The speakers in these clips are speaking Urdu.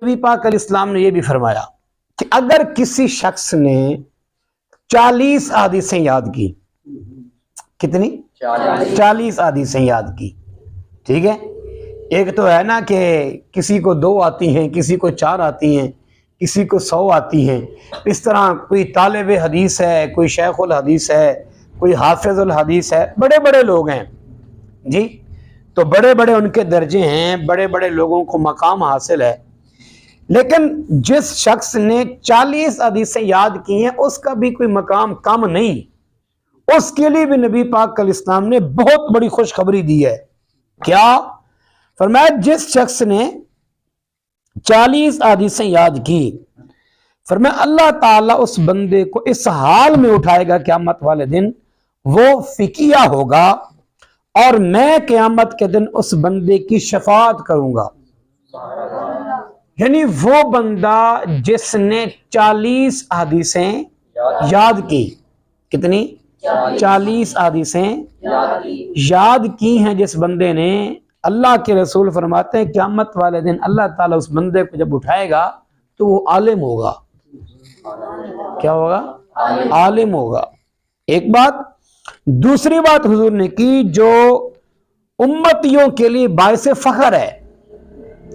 نبی پاک علیہ السلام نے یہ بھی فرمایا کہ اگر کسی شخص نے 40 حدیثیں یاد کی، کتنی؟ 40 حدیثیں یاد کی، ٹھیک ہے؟ ایک تو ہے نا کہ کسی کو 2 آتی ہیں، کسی کو 4 آتی ہیں، کسی کو 100 آتی ہیں، اس طرح کوئی طالب حدیث ہے، کوئی شیخ الحدیث ہے، کوئی حافظ الحدیث ہے، بڑے بڑے لوگ ہیں جی، تو بڑے بڑے ان کے درجے ہیں، بڑے بڑے لوگوں کو مقام حاصل ہے۔ لیکن جس شخص نے 40 حدیثیں یاد کی ہیں اس کا بھی کوئی مقام کم نہیں، اس کے لیے بھی نبی پاک علیہ السلام نے بہت بڑی خوشخبری دی ہے۔ کیا فرمایا؟ جس شخص نے 40 حدیثیں یاد کی، فرمایا اللہ تعالیٰ اس بندے کو اس حال میں اٹھائے گا قیامت والے دن، وہ فقیہ ہوگا اور میں قیامت کے دن اس بندے کی شفاعت کروں گا۔ یعنی وہ بندہ جس نے 40 حدیثیں یاد کی، کتنی؟ 40 حدیثیں یاد کی ہیں جس بندے نے، اللہ کے رسول فرماتے ہیں قیامت والے دن اللہ تعالیٰ اس بندے کو جب اٹھائے گا تو وہ عالم ہوگا۔ کیا ہوگا؟ عالم ہوگا۔ ایک بات۔ دوسری بات حضور نے کی جو امتیوں کے لیے باعث فخر ہے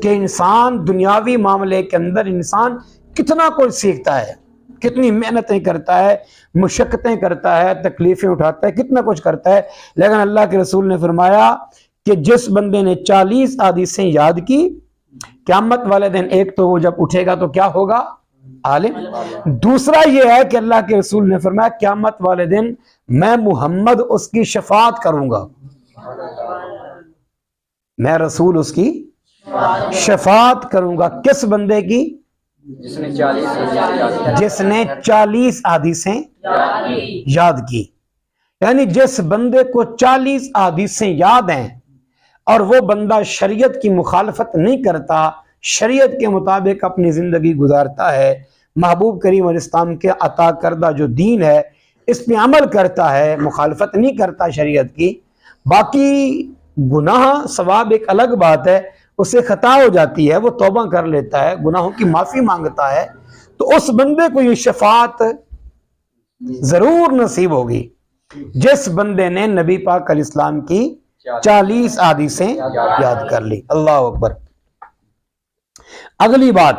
کہ انسان دنیاوی معاملے کے اندر انسان کتنا کچھ سیکھتا ہے، کتنی محنتیں کرتا ہے، مشقتیں کرتا ہے، تکلیفیں اٹھاتا ہے، کتنا کچھ کرتا ہے، لیکن اللہ کے رسول نے فرمایا کہ جس بندے نے 40 حدیثیں یاد کی، قیامت والے دن ایک تو وہ جب اٹھے گا تو کیا ہوگا؟ عالم۔ دوسرا یہ ہے کہ اللہ کے رسول نے فرمایا قیامت والے دن میں محمد اس کی شفاعت کروں گا، میں رسول اس کی شفاعت کروں گا۔ کس بندے کی؟ جس نے 40 حدیثیں یاد کی۔ یعنی جس بندے کو 40 حدیثیں یاد ہیں اور وہ بندہ شریعت کی مخالفت نہیں کرتا، شریعت کے مطابق اپنی زندگی گزارتا ہے، محبوب کریم علیہ السلام کے عطا کردہ جو دین ہے اس پہ عمل کرتا ہے، مخالفت نہیں کرتا شریعت کی، باقی گناہ ثواب ایک الگ بات ہے، اس سے خطا ہو جاتی ہے، وہ توبہ کر لیتا ہے، گناہوں کی معافی مانگتا ہے، تو اس بندے کو یہ شفاعت ضرور نصیب ہوگی جس بندے نے نبی پاک علیہ السلام کی 40 حدیثیں یاد کر لی۔ اللہ اکبر۔ اگلی بات،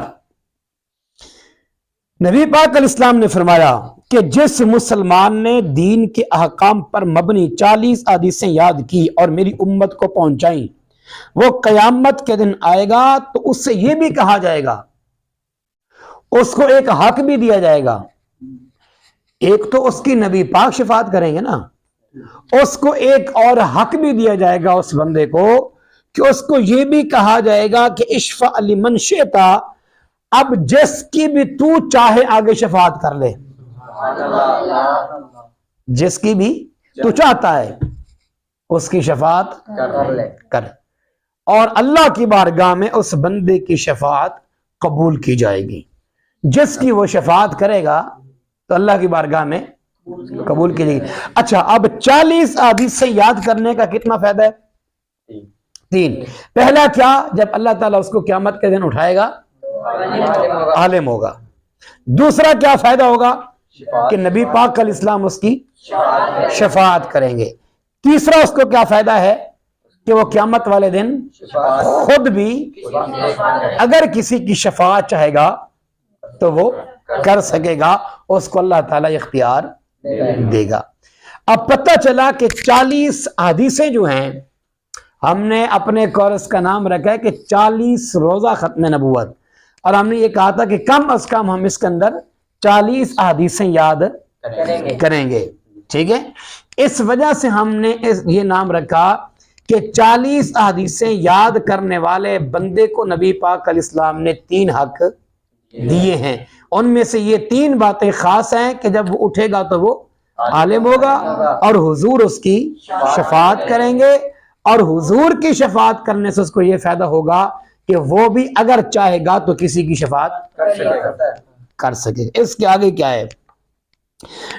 نبی پاک علیہ السلام نے فرمایا کہ جس مسلمان نے دین کے احکام پر مبنی 40 حدیثیں یاد کی اور میری امت کو پہنچائیں، وہ قیامت کے دن آئے گا تو اس سے یہ بھی کہا جائے گا، اس کو ایک حق بھی دیا جائے گا۔ ایک تو اس کی نبی پاک شفاعت کریں گے نا، اس کو ایک اور حق بھی دیا جائے گا اس بندے کو کہ اس کو یہ بھی کہا جائے گا کہ اشفع لمن شئت، اب جس کی بھی تو چاہے آگے شفاعت کر لے، جس کی بھی تو چاہتا ہے اس کی شفاعت کر، اور اللہ کی بارگاہ میں اس بندے کی شفاعت قبول کی جائے گی۔ جس کی وہ شفاعت کرے گا تو اللہ کی بارگاہ میں قبول کی جائے گی۔ اچھا، اب 40 حدیثیں یاد کرنے کا کتنا فائدہ ہے؟ 3۔ پہلا کیا؟ جب اللہ تعالیٰ اس کو قیامت کے دن اٹھائے گا عالم ہوگا۔ دوسرا کیا فائدہ ہوگا؟ کہ نبی پاک علیہ السلام اس کی شفاعت کریں گے۔ تیسرا اس کو کیا فائدہ ہے؟ کہ وہ قیامت والے دن خود بھی اگر کسی کی شفاعت چاہے گا تو وہ کر سکے گا، اس کو اللہ تعالیٰ اختیار دے گا۔ اب پتہ چلا کہ 40 حدیثیں جو ہیں، ہم نے اپنے کورس کا نام رکھا ہے کہ 40 روزہ ختم نبوت، اور ہم نے یہ کہا تھا کہ کم از کم ہم اس کے اندر 40 حدیثیں یاد کریں گے، ٹھیک ہے؟ اس وجہ سے ہم نے یہ نام رکھا کہ 40 حدیثیں یاد کرنے والے بندے کو نبی پاک علیہ السلام نے 3 حق دیے ہیں۔ ان میں سے یہ 3 باتیں خاص ہیں کہ جب وہ اٹھے گا تو وہ عالم ہوگا اور حضور اس کی شفاعت کریں گے، اور حضور کی شفاعت کرنے سے اس کو یہ فائدہ ہوگا کہ وہ بھی اگر چاہے گا تو کسی کی شفاعت کر سکے۔ اس کے آگے کیا ہے؟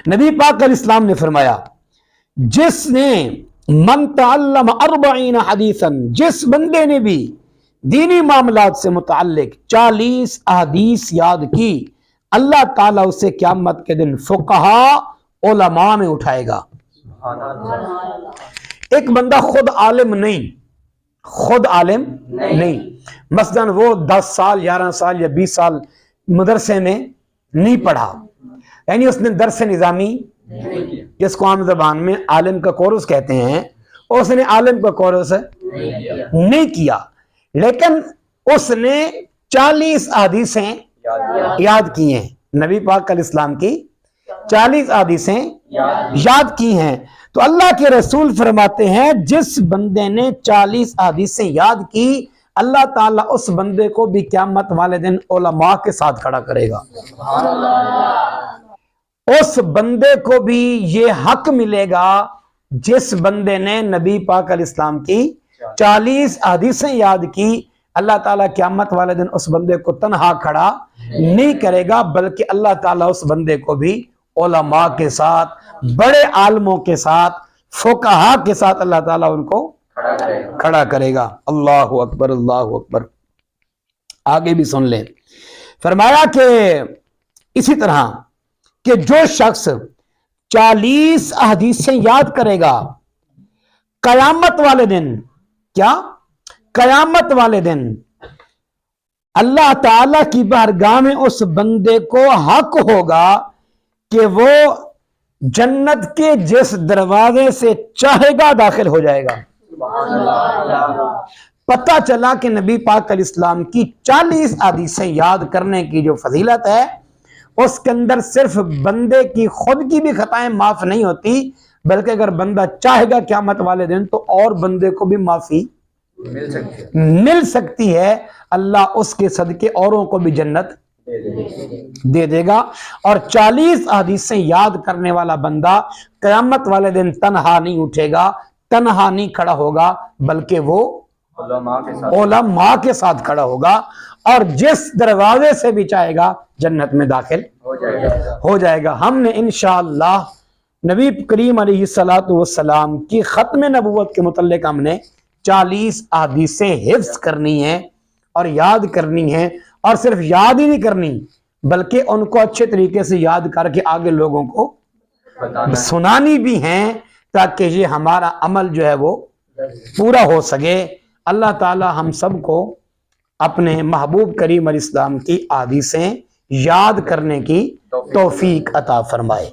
نبی پاک علیہ السلام نے فرمایا جس نے من تعلم 40 حدیثا، جس بندے نے بھی دینی معاملات سے متعلق 40 احادیث یاد کی، اللہ تعالیٰ اسے قیامت کے دن فقہا علماء میں اٹھائے گا۔ ایک بندہ خود عالم نہیں، مثلاً وہ 10 سال 11 سال یا 20 سال مدرسے میں نہیں پڑھا، یعنی اس نے درس نظامی جس کو عام زبان میں عالم کا کورس کہتے ہیں، اس نے عالم کا کورس نہیں کیا، لیکن اس نے 40 احادیثیں یاد کی ہیں، نبی پاک علیہ السلام کی 40 احادیثیں یاد کی ہیں۔ تو اللہ کے رسول فرماتے ہیں جس بندے نے 40 احادیثیں یاد کی، اللہ تعالیٰ اس بندے کو بھی قیامت والے دن علماء کے ساتھ کھڑا کرے گا۔ اس بندے کو بھی یہ حق ملے گا جس بندے نے نبی پاک علیہ السلام کی 40 احادیثیں یاد کی، اللہ تعالیٰ قیامت والے دن اس بندے کو تنہا کھڑا نہیں کرے گا، بلکہ اللہ تعالیٰ اس بندے کو بھی علماء کے ساتھ، بڑے عالموں کے ساتھ، فقہا کے ساتھ اللہ تعالیٰ ان کو کھڑا کرے گا۔ اللہ اکبر، اللہ اکبر۔ آگے بھی سن لیں، فرمایا کہ اسی طرح کہ جو شخص 40 احادیثیں یاد کرے گا، قیامت والے دن، کیا؟ قیامت والے دن اللہ تعالی کی بارگاہ میں اس بندے کو حق ہوگا کہ وہ جنت کے جس دروازے سے چاہے گا داخل ہو جائے گا۔ پتہ چلا کہ نبی پاک علیہ السلام کی 40 احادیثیں یاد کرنے کی جو فضیلت ہے، اس کے اندر صرف بندے کی خود کی بھی خطائیں معاف نہیں ہوتی، بلکہ اگر بندہ چاہے گا قیامت والے دن تو اور بندے کو بھی معافی مل سکتی ہے، اللہ اس کے صدقے اوروں کو بھی جنت دے دے گا۔ اور 40 احادیثیں یاد کرنے والا بندہ قیامت والے دن تنہا نہیں اٹھے گا، تنہا نہیں کھڑا ہوگا، بلکہ وہ علماء کے ساتھ کھڑا ہوگا، اور جس دروازے سے بھی چاہے گا جنت میں داخل ہو جائے گا۔ ہم نے انشاءاللہ نبی کریم علیہ السلام کی ختم نبوت کے متعلق ہم نے 40 احادیثیں حفظ کرنی ہیں اور یاد کرنی ہیں، اور صرف یاد ہی نہیں کرنی بلکہ ان کو اچھے طریقے سے یاد کر کے آگے لوگوں کو سنانی بھی ہیں، تاکہ یہ ہمارا عمل جو ہے وہ پورا ہو سکے۔ اللہ تعالی ہم سب کو اپنے محبوب کریم علیہ السلام کی احادیثیں یاد کرنے کی توفیق عطا فرمائے۔